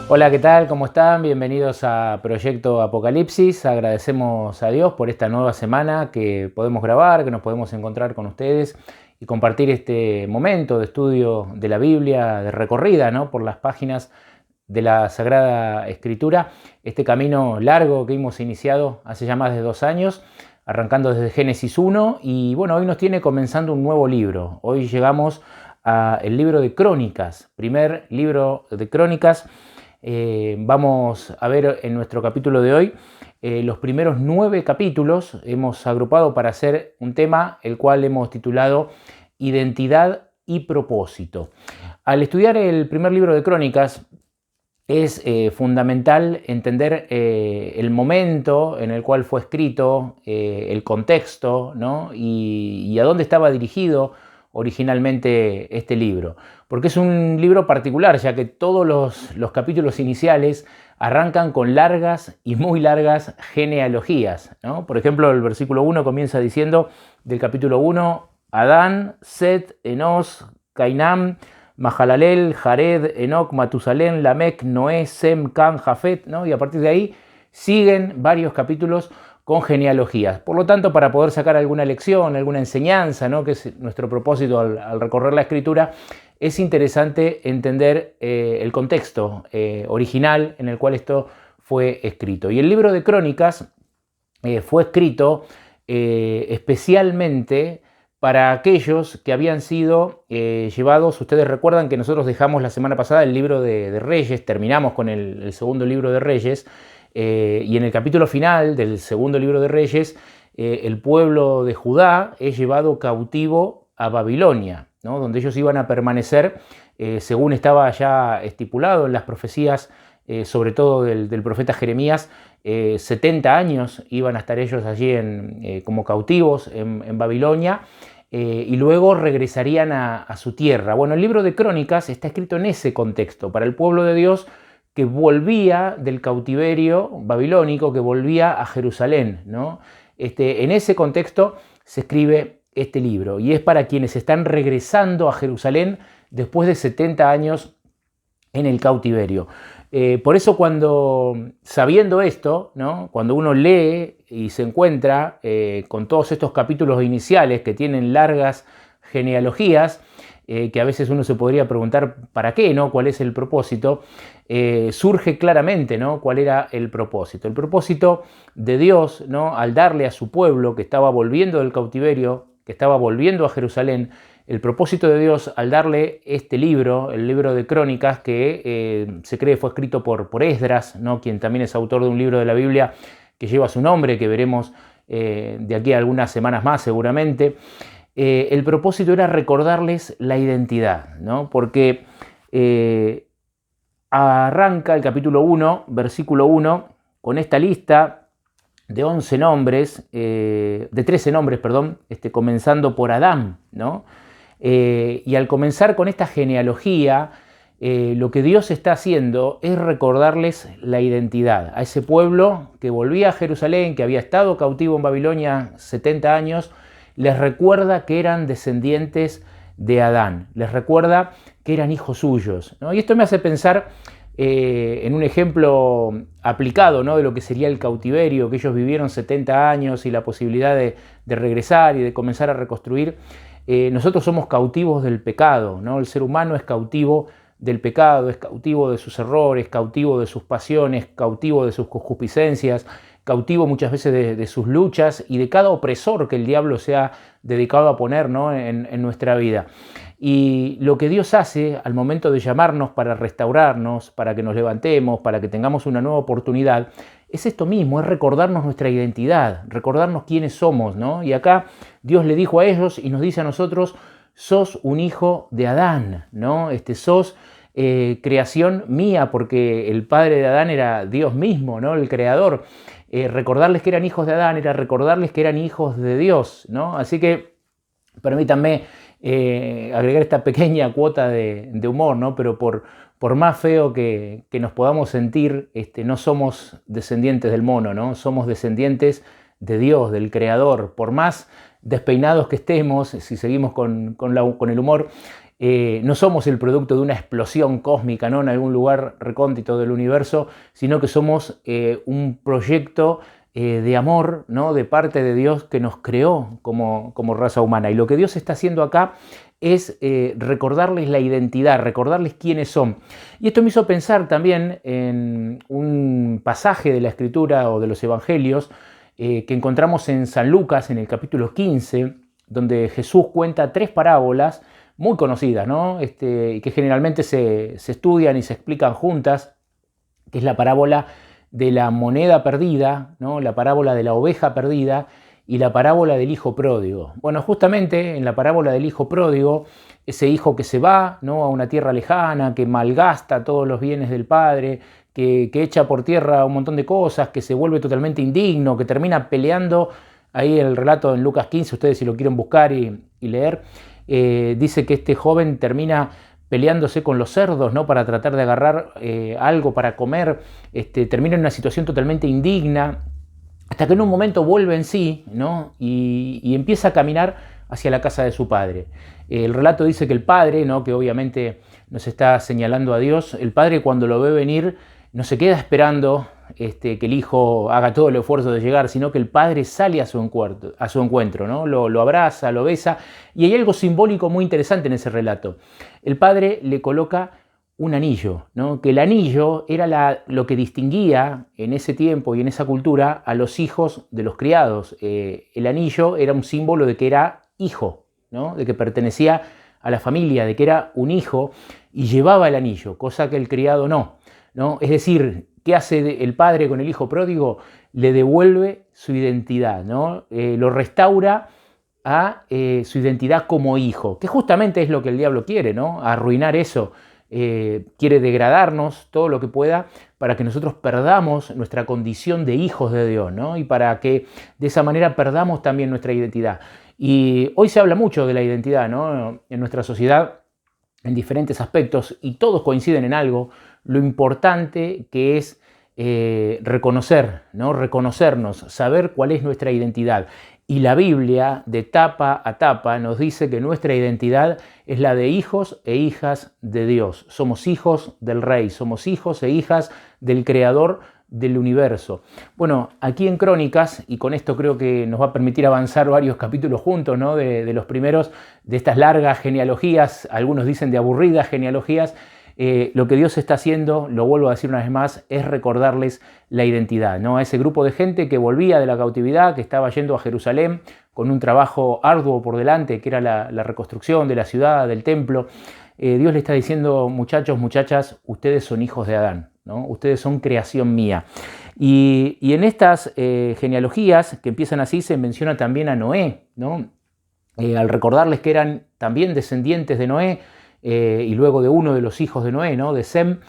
Hola, ¿qué tal? ¿Cómo están? Bienvenidos a Proyecto Apocalipsis. Agradecemos a Dios por esta nueva semana que podemos grabar, que nos podemos encontrar con ustedes y compartir este momento de estudio de la Biblia, de recorrida, ¿no?, por las páginas de la Sagrada Escritura. Este camino largo que hemos iniciado hace ya más de 2 años, arrancando desde Génesis 1, y bueno, hoy nos tiene comenzando un nuevo libro. Hoy llegamos al libro de Crónicas, primer libro de Crónicas. Vamos a ver en nuestro capítulo de hoy los primeros 9 capítulos. Hemos agrupado para hacer un tema el cual hemos titulado Identidad y Propósito. Al estudiar el primer libro de Crónicas es fundamental entender el momento en el cual fue escrito, el contexto, ¿no?, y a dónde estaba dirigido originalmente este libro, porque es un libro particular, ya que todos los capítulos iniciales arrancan con largas y muy largas genealogías, ¿no? Por ejemplo, el versículo 1 comienza diciendo del capítulo 1, Adán, Set, Enos, Cainán, Mahalalel, Jared, Enoc, Matusalén, Lamec, Noé, Sem, Can, Jafet, ¿no? Y a partir de ahí siguen varios capítulos con genealogías. Por lo tanto, para poder sacar alguna lección, alguna enseñanza, ¿no?, que es nuestro propósito al recorrer la Escritura, es interesante entender el contexto original en el cual esto fue escrito. Y el libro de Crónicas fue escrito especialmente para aquellos que habían sido llevados. Ustedes recuerdan que nosotros dejamos la semana pasada el libro de Reyes, terminamos con el segundo libro de Reyes, y en el capítulo final del segundo libro de Reyes, el pueblo de Judá es llevado cautivo a Babilonia, ¿no?, donde ellos iban a permanecer, según estaba ya estipulado en las profecías, sobre todo del profeta Jeremías. 70 años iban a estar ellos allí como cautivos en Babilonia, y luego regresarían a su tierra. Bueno, el libro de Crónicas está escrito en ese contexto, para el pueblo de Dios que volvía del cautiverio babilónico, que volvía a Jerusalén, ¿no? En ese contexto se escribe este libro, y es para quienes están regresando a Jerusalén después de 70 años en el cautiverio. Por eso, sabiendo esto, ¿no?, cuando uno lee y se encuentra con todos estos capítulos iniciales que tienen largas genealogías, que a veces uno se podría preguntar ¿para qué?, ¿no?, ¿cuál es el propósito? Surge claramente, ¿no?, cuál era el propósito. El propósito de Dios, ¿no?, al darle a su pueblo que estaba volviendo del cautiverio, que estaba volviendo a Jerusalén, el propósito de Dios al darle este libro, el libro de Crónicas, que se cree fue escrito por Esdras, ¿no?, quien también es autor de un libro de la Biblia que lleva su nombre, que veremos de aquí a algunas semanas más seguramente. El propósito era recordarles la identidad, ¿no?, porque arranca el capítulo 1, versículo 1, con esta lista de 11 nombres, de 13 nombres, perdón, comenzando por Adán, ¿no? Y al comenzar con esta genealogía, lo que Dios está haciendo es recordarles la identidad a ese pueblo que volvía a Jerusalén, que había estado cautivo en Babilonia 70 años, les recuerda que eran descendientes de Adán, les recuerda que eran hijos suyos, ¿no? Y esto me hace pensar en un ejemplo aplicado, ¿no?, de lo que sería el cautiverio, que ellos vivieron 70 años y la posibilidad de regresar y de comenzar a reconstruir. Nosotros somos cautivos del pecado, ¿no? El ser humano es cautivo del pecado, es cautivo de sus errores, cautivo de sus pasiones, cautivo de sus concupiscencias, cautivo muchas veces de sus luchas y de cada opresor que el diablo se ha dedicado a poner, ¿no?, en nuestra vida. Y lo que Dios hace al momento de llamarnos para restaurarnos, para que nos levantemos, para que tengamos una nueva oportunidad, es esto mismo, es recordarnos nuestra identidad, recordarnos quiénes somos, ¿no? Y acá Dios le dijo a ellos y nos dice a nosotros: sos un hijo de Adán, ¿no? Sos creación mía, porque el padre de Adán era Dios mismo, ¿no?, el creador. Recordarles que eran hijos de Adán era recordarles que eran hijos de Dios, ¿no? Así que permítanme agregar esta pequeña cuota de humor, ¿no? Pero por más feo que nos podamos sentir, no somos descendientes del mono, ¿no? Somos descendientes de Dios, del Creador. Por más despeinados que estemos, si seguimos con el humor, No somos el producto de una explosión cósmica, ¿no?, en algún lugar recóndito del universo, sino que somos un proyecto de amor, ¿no?, de parte de Dios, que nos creó como raza humana. Y lo que Dios está haciendo acá es recordarles la identidad, recordarles quiénes son. Y esto me hizo pensar también en un pasaje de la Escritura o de los Evangelios que encontramos en San Lucas, en el capítulo 15, donde Jesús cuenta 3 parábolas muy conocidas, ¿no?, y que generalmente se estudian y se explican juntas, que es la parábola de la moneda perdida, ¿no?, la parábola de la oveja perdida y la parábola del hijo pródigo. Bueno, justamente en la parábola del hijo pródigo, ese hijo que se va, ¿no?, a una tierra lejana, que malgasta todos los bienes del padre, que echa por tierra un montón de cosas, que se vuelve totalmente indigno, que termina peleando. Ahí el relato en Lucas 15, ustedes si lo quieren buscar y leer, dice que este joven termina peleándose con los cerdos, ¿no?, para tratar de agarrar algo para comer, termina en una situación totalmente indigna, hasta que en un momento vuelve en sí, ¿no?, y empieza a caminar hacia la casa de su padre. El relato dice que el padre, ¿no?, que obviamente nos está señalando a Dios, el padre cuando lo ve venir no se queda esperando que el hijo haga todo el esfuerzo de llegar, sino que el padre sale a su encuentro, ¿no?, lo abraza, lo besa, y hay algo simbólico muy interesante en ese relato. El padre le coloca un anillo, ¿no?, que el anillo era lo que distinguía en ese tiempo y en esa cultura a los hijos de los criados. El anillo era un símbolo de que era hijo, ¿no?, de que pertenecía a la familia, de que era un hijo, y llevaba el anillo, cosa que el criado no. Es decir, ¿qué hace el padre con el hijo pródigo? Le devuelve su identidad, ¿no? Lo restaura a su identidad como hijo, que justamente es lo que el diablo quiere, ¿no?, arruinar eso. Quiere degradarnos todo lo que pueda para que nosotros perdamos nuestra condición de hijos de Dios, ¿no?, y para que de esa manera perdamos también nuestra identidad. Y hoy se habla mucho de la identidad, ¿no?, en nuestra sociedad, en diferentes aspectos, y todos coinciden en algo: lo importante que es reconocer, ¿no?, reconocernos, saber cuál es nuestra identidad. Y la Biblia, de tapa a tapa, nos dice que nuestra identidad es la de hijos e hijas de Dios. Somos hijos del Rey, somos hijos e hijas del Creador del universo. Bueno, aquí en Crónicas, y con esto creo que nos va a permitir avanzar varios capítulos juntos, ¿no?, de los primeros de estas largas genealogías, algunos dicen de aburridas genealogías. Lo que Dios está haciendo, lo vuelvo a decir una vez más, es recordarles la identidad, ¿no?, a ese grupo de gente que volvía de la cautividad, que estaba yendo a Jerusalén con un trabajo arduo por delante, que era la reconstrucción de la ciudad, del templo. Dios le está diciendo: muchachos, muchachas, ustedes son hijos de Adán, ¿no?, ustedes son creación mía. Y en estas genealogías que empiezan así, se menciona también a Noé, ¿no?, al recordarles que eran también descendientes de Noé, y luego de uno de los hijos de Noé, ¿no?, de Sem,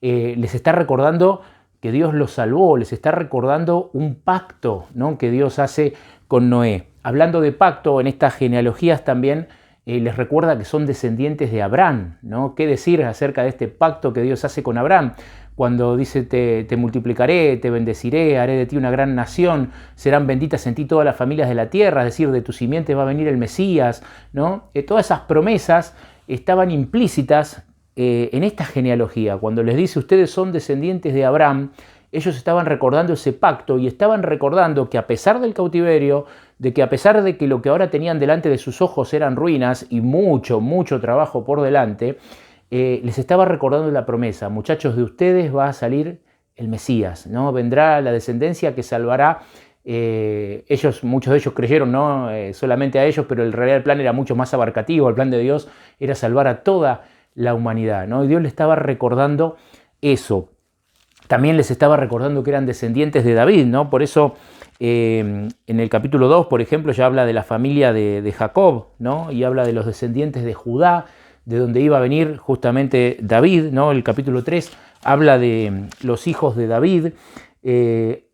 les está recordando que Dios los salvó, les está recordando un pacto, ¿no?, que Dios hace con Noé. Hablando de pacto, en estas genealogías también les recuerda que son descendientes de Abraham, ¿no? ¿Qué decir acerca de este pacto que Dios hace con Abraham? Cuando dice: te multiplicaré, te bendeciré, haré de ti una gran nación, serán benditas en ti todas las familias de la tierra, es decir, de tu simiente va a venir el Mesías, ¿no? Todas esas promesas estaban implícitas en esta genealogía. Cuando les dice: ustedes son descendientes de Abraham, ellos estaban recordando ese pacto, y estaban recordando que a pesar del cautiverio, de que a pesar de que lo que ahora tenían delante de sus ojos eran ruinas y mucho, mucho trabajo por delante, les estaba recordando la promesa: muchachos, de ustedes va a salir el Mesías, ¿no? Vendrá la descendencia que salvará. Muchos de ellos creyeron, ¿no?, solamente a ellos, pero el real plan era mucho más abarcativo. El plan de Dios era salvar a toda la humanidad, ¿no? Y Dios les estaba recordando eso. También les estaba recordando que eran descendientes de David, ¿no? Por eso en el capítulo 2, por ejemplo, ya habla de la familia de Jacob, ¿no?, y habla de los descendientes de Judá, de donde iba a venir justamente David, ¿no? El capítulo 3 habla de los hijos de David,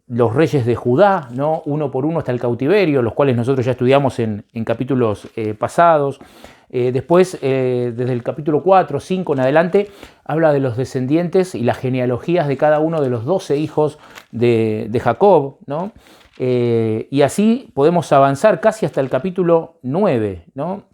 los reyes de Judá, ¿no?, uno por uno hasta el cautiverio, los cuales nosotros ya estudiamos en capítulos pasados. Después, desde el capítulo 4, 5 en adelante, habla de los descendientes y las genealogías de cada uno de los 12 hijos de Jacob, ¿no? Y así podemos avanzar casi hasta el capítulo 9, ¿no?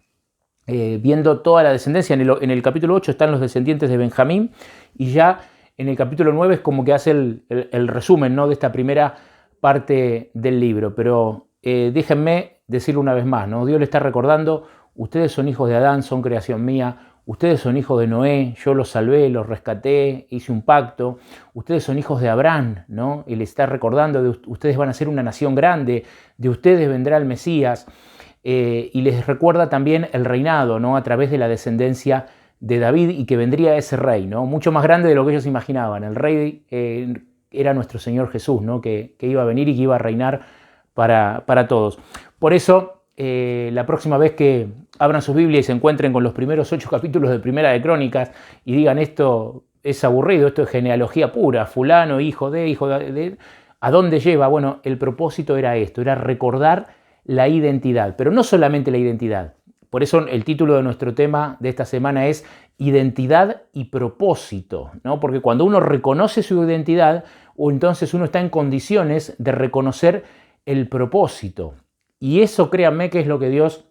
viendo toda la descendencia. En el capítulo 8 están los descendientes de Benjamín, y ya en el capítulo 9 es como que hace el resumen, ¿no?, de esta primera parte del libro. Pero déjenme decirlo una vez más, ¿no? Dios le está recordando: ustedes son hijos de Adán, son creación mía. Ustedes son hijos de Noé, yo los salvé, los rescaté, hice un pacto. Ustedes son hijos de Abraham, ¿no? Y le está recordando: ustedes van a ser una nación grande, de ustedes vendrá el Mesías. Y les recuerda también el reinado, ¿no?, a través de la descendencia de David, y que vendría ese rey, ¿no?, mucho más grande de lo que ellos imaginaban. El rey era nuestro Señor Jesús, ¿no?, que iba a venir y que iba a reinar para todos. Por eso, la próxima vez que abran sus Biblias y se encuentren con los primeros 8 capítulos de Primera de Crónicas y digan: esto es aburrido, esto es genealogía pura, fulano, hijo de, ¿a dónde lleva? Bueno, el propósito era esto, era recordar la identidad, pero no solamente la identidad. Por eso el título de nuestro tema de esta semana es Identidad y propósito, ¿no? Porque cuando uno reconoce su identidad, o entonces uno está en condiciones de reconocer el propósito. Y eso, créanme, que es lo que Dios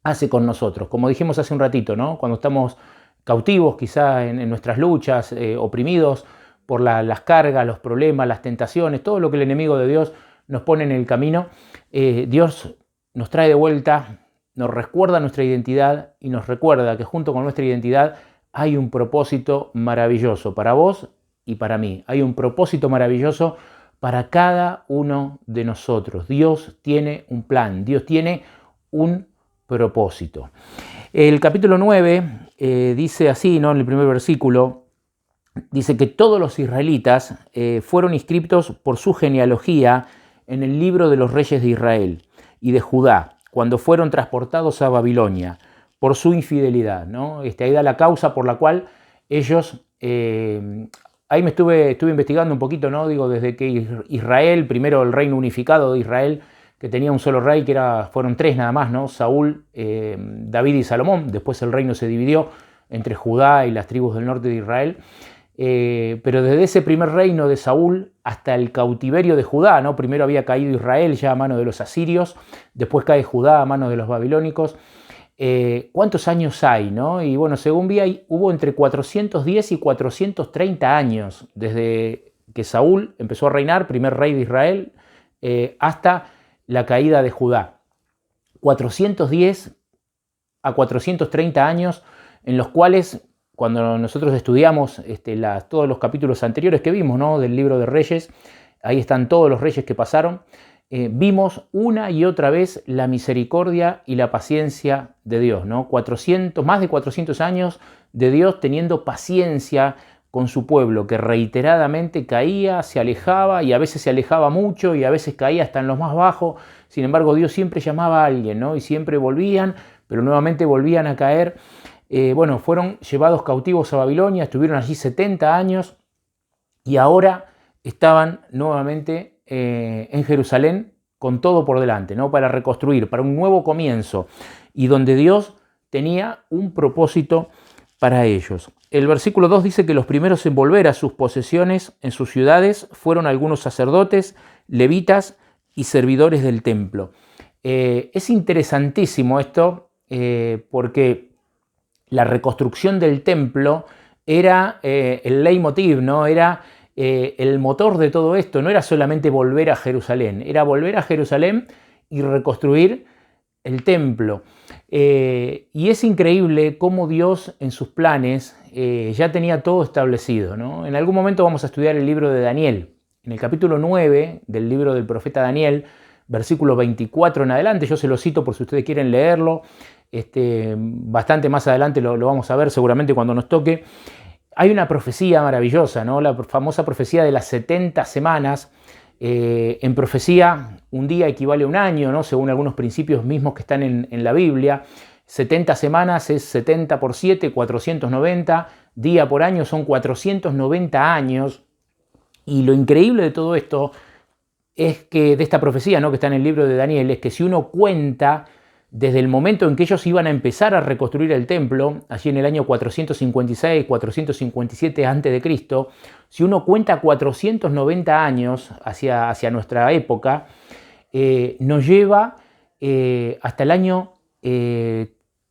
hace con nosotros. Como dijimos hace un ratito, ¿no?, cuando estamos cautivos quizá en nuestras luchas, oprimidos por las cargas, los problemas, las tentaciones, todo lo que el enemigo de Dios nos pone en el camino, Dios nos trae de vuelta, nos recuerda nuestra identidad y nos recuerda que junto con nuestra identidad hay un propósito maravilloso para vos y para mí. Hay un propósito maravilloso para cada uno de nosotros. Dios tiene un plan, Dios tiene un propósito. El capítulo 9 dice así, ¿no?, en el primer versículo, dice que todos los israelitas fueron inscritos por su genealogía en el libro de los reyes de Israel y de Judá, cuando fueron transportados a Babilonia por su infidelidad, ¿no? Ahí da la causa por la cual ellos, ahí me estuve investigando un poquito, ¿no? Digo, desde que Israel, primero el reino unificado de Israel, que tenía un solo rey, fueron 3 nada más, ¿no?, Saúl, David y Salomón. Después el reino se dividió entre Judá y las tribus del norte de Israel. Pero desde ese primer reino de Saúl hasta el cautiverio de Judá, ¿no? Primero había caído Israel ya a mano de los asirios, después cae Judá a mano de los babilónicos. ¿Cuántos años hay, no? Y bueno, según vi, hubo entre 410 y 430 años desde que Saúl empezó a reinar, primer rey de Israel, hasta la caída de Judá. 410 a 430 años en los cuales, cuando nosotros estudiamos todos los capítulos anteriores que vimos, ¿no?, del libro de Reyes, ahí están todos los reyes que pasaron, vimos una y otra vez la misericordia y la paciencia de Dios, ¿no? Más de 400 años de Dios teniendo paciencia con su pueblo, que reiteradamente caía, se alejaba, y a veces se alejaba mucho y a veces caía hasta en los más bajos. Sin embargo, Dios siempre llamaba a alguien, ¿no?, y siempre volvían, pero nuevamente volvían a caer. Bueno, fueron llevados cautivos a Babilonia, estuvieron allí 70 años y ahora estaban nuevamente en Jerusalén con todo por delante, ¿no?, para reconstruir, para un nuevo comienzo, y donde Dios tenía un propósito para ellos. El versículo 2 dice que los primeros en volver a sus posesiones en sus ciudades fueron algunos sacerdotes, levitas y servidores del templo. Es interesantísimo esto porque la reconstrucción del templo era el leitmotiv, ¿no? Era el motor de todo esto. No era solamente volver a Jerusalén, era volver a Jerusalén y reconstruir el templo. Y es increíble cómo Dios en sus planes ya tenía todo establecido, ¿no? En algún momento vamos a estudiar el libro de Daniel. En el capítulo 9 del libro del profeta Daniel, versículo 24 en adelante, yo se lo cito por si ustedes quieren leerlo. Bastante más adelante lo vamos a ver seguramente cuando nos toque. Hay una profecía maravillosa, ¿no?, la famosa profecía de las 70 semanas. En profecía, un día equivale a un año, ¿no?, según algunos principios mismos que están en la Biblia. 70 semanas es 70 por 7, 490. Día por año son 490 años. Y lo increíble de todo esto es que, de esta profecía, ¿no?, que está en el libro de Daniel, es que si uno cuenta desde el momento en que ellos iban a empezar a reconstruir el templo, allí en el año 456, 457 a.C., si uno cuenta 490 años hacia nuestra época, nos lleva hasta el año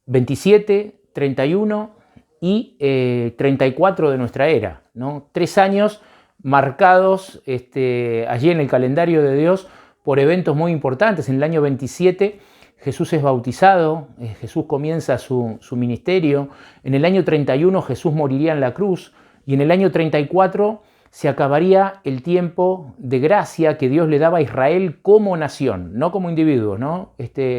27, 31 y 34 de nuestra era, ¿no? 3 años marcados allí en el calendario de Dios por eventos muy importantes. En el año 27 Jesús es bautizado, Jesús comienza su ministerio. En el año 31 Jesús moriría en la cruz y en el año 34 se acabaría el tiempo de gracia que Dios le daba a Israel como nación, no como individuos, ¿no?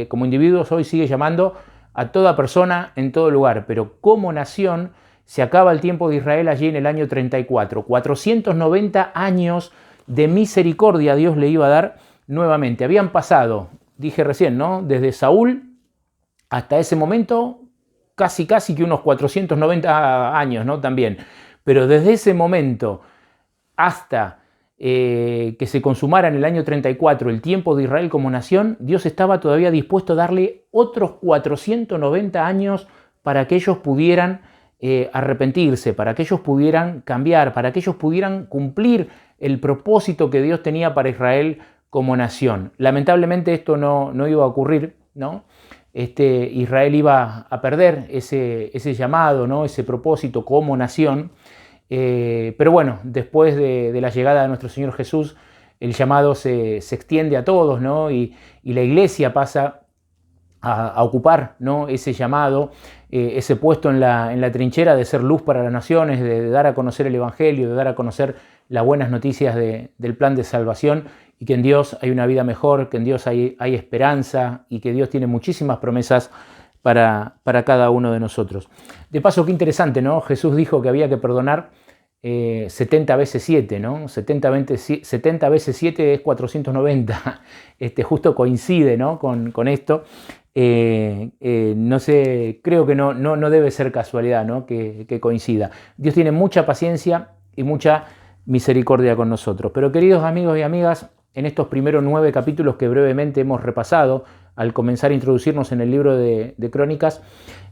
Como individuos hoy sigue llamando a toda persona en todo lugar, pero como nación se acaba el tiempo de Israel allí en el año 34. 490 años de misericordia Dios le iba a dar nuevamente. Habían pasado, dije recién, ¿no? Desde Saúl hasta ese momento, casi que unos 490 años, ¿no? También. Pero desde ese momento hasta que se consumara en el año 34 el tiempo de Israel como nación, Dios estaba todavía dispuesto a darle otros 490 años para que ellos pudieran arrepentirse, para que ellos pudieran cambiar, para que ellos pudieran cumplir el propósito que Dios tenía para Israel como nación. Lamentablemente esto no iba a ocurrir, ¿no? Israel iba a perder ese llamado, ¿no? Ese propósito como nación. Pero bueno, después de la llegada de nuestro Señor Jesús, el llamado se extiende a todos, ¿no? Y la iglesia pasa a ocupar, ¿no? Ese llamado, ese puesto en la trinchera de ser luz para las naciones, de dar a conocer el Evangelio, de dar a conocer las buenas noticias del plan de salvación, y que en Dios hay una vida mejor, que en Dios hay esperanza y que Dios tiene muchísimas promesas para cada uno de nosotros. De paso, qué interesante, ¿no? Jesús dijo que había que perdonar 70 veces 7, ¿no? 70 veces 7 es 490. Justo coincide, ¿no? con esto. No sé, creo que no debe ser casualidad, ¿no? que coincida. Dios tiene mucha paciencia y mucha misericordia con nosotros. Pero queridos amigos y amigas, en estos primeros 9 capítulos que brevemente hemos repasado al comenzar a introducirnos en el libro de Crónicas,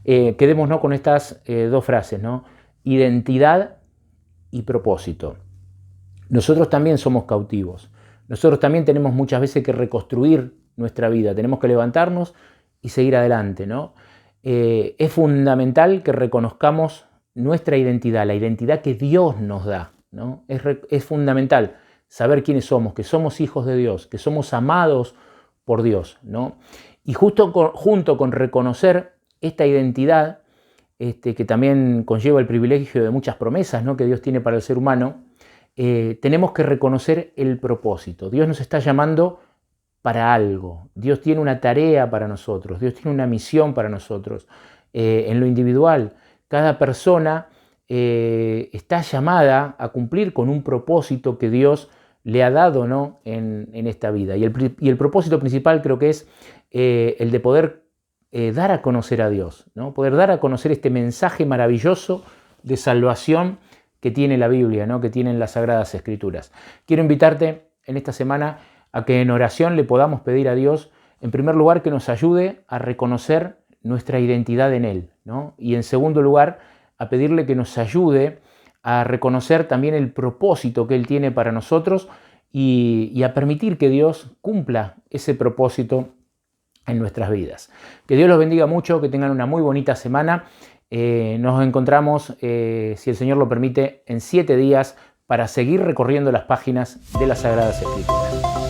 quedémonos con estas 2 frases, ¿no? Identidad y propósito. Nosotros también somos cautivos. Nosotros también tenemos muchas veces que reconstruir nuestra vida. Tenemos que levantarnos y seguir adelante, ¿no? Es fundamental que reconozcamos nuestra identidad, la identidad que Dios nos da, ¿no? Es fundamental saber quiénes somos, que somos hijos de Dios, que somos amados por Dios, ¿no? Y junto con reconocer esta identidad, que también conlleva el privilegio de muchas promesas, ¿no? que Dios tiene para el ser humano, tenemos que reconocer el propósito. Dios nos está llamando para algo. Dios tiene una tarea para nosotros. Dios tiene una misión para nosotros. En lo individual, cada persona está llamada a cumplir con un propósito que Dios le ha dado, ¿no? en esta vida. Y el propósito principal creo que es el de poder dar a conocer a Dios, ¿no? Poder dar a conocer este mensaje maravilloso de salvación que tiene la Biblia, ¿no? Que tienen las Sagradas Escrituras. Quiero invitarte en esta semana a que en oración le podamos pedir a Dios, en primer lugar, que nos ayude a reconocer nuestra identidad en Él, ¿no? Y en segundo lugar, a pedirle que nos ayude a reconocer también el propósito que Él tiene para nosotros y a permitir que Dios cumpla ese propósito en nuestras vidas. Que Dios los bendiga mucho, que tengan una muy bonita semana. Nos encontramos, si el Señor lo permite, en 7 días para seguir recorriendo las páginas de las Sagradas Escrituras.